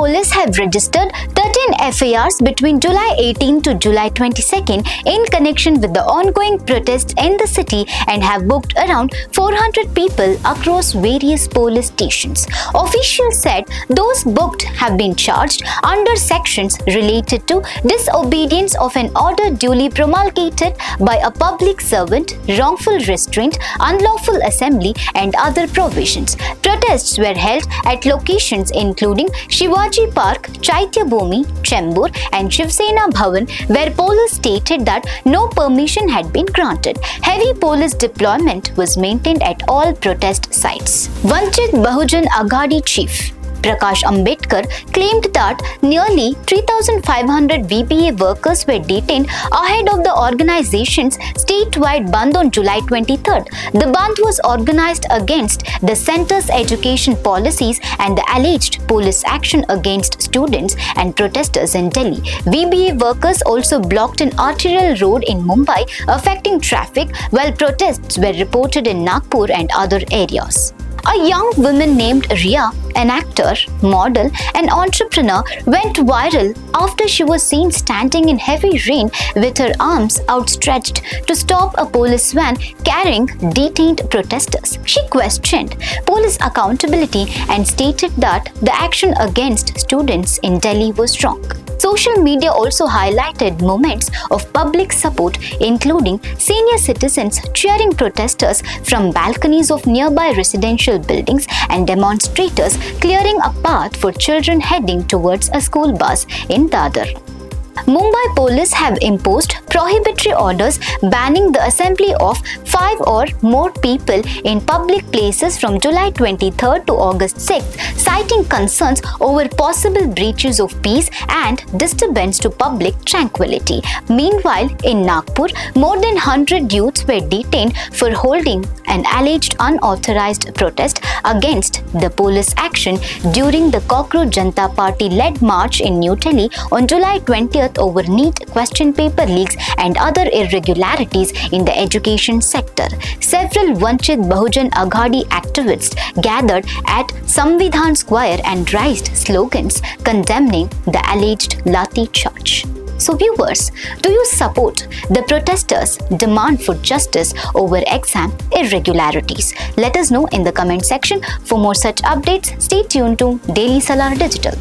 Police have registered 13 FIRs between July 18 to July 22 in connection with the ongoing protests in the city and have booked around 400 people across various police stations. Officials said those booked have been charged under sections related to disobedience of an order duly promulgated by a public servant, wrongful restraint, unlawful assembly, and other provisions. Protests were held at locations including Shivaji Park, Chaitya Bhumi, Chembur, and Shiv Sena Bhavan, where police stated that no permission had been granted. Heavy police deployment was maintained at all protest sites. Vanchit Bahujan Aghadi chief Prakash Ambedkar claimed that nearly 3,500 VBA workers were detained ahead of the organization's statewide bandh on July 23rd. The bandh was organized against the center's education policies and the alleged police action against students and protesters in Delhi. VBA workers also blocked an arterial road in Mumbai, affecting traffic, while protests were reported in Nagpur and other areas. A young woman named Ria, an actor, model, and entrepreneur, went viral after she was seen standing in heavy rain with her arms outstretched to stop a police van carrying detained protesters. She questioned police accountability and stated that the action against students in Delhi was wrong. Social media also highlighted moments of public support, including senior citizens cheering protesters from balconies of nearby residential buildings and demonstrators clearing a path for children heading towards a school bus in Dadar. Mumbai Police have imposed prohibitory orders banning the assembly of 5 or more people in public places from July 23rd to August 6th, citing concerns over possible breaches of peace and disturbance to public tranquility. Meanwhile, in Nagpur, more than 100 youths were detained for holding an alleged unauthorized protest against the police action during the Cockroach Janata Party-led march in New Delhi on July 20th over neet question paper leaks and other irregularities in the education sector. Several Vanchit Bahujan Aghadi activists gathered at Samvidhan Square and raised slogans condemning the alleged Lati charge. So viewers, do you support the protesters' demand for justice over exam irregularities? Let us know in the comment section. For more such updates, stay tuned to Daily Salar Digital.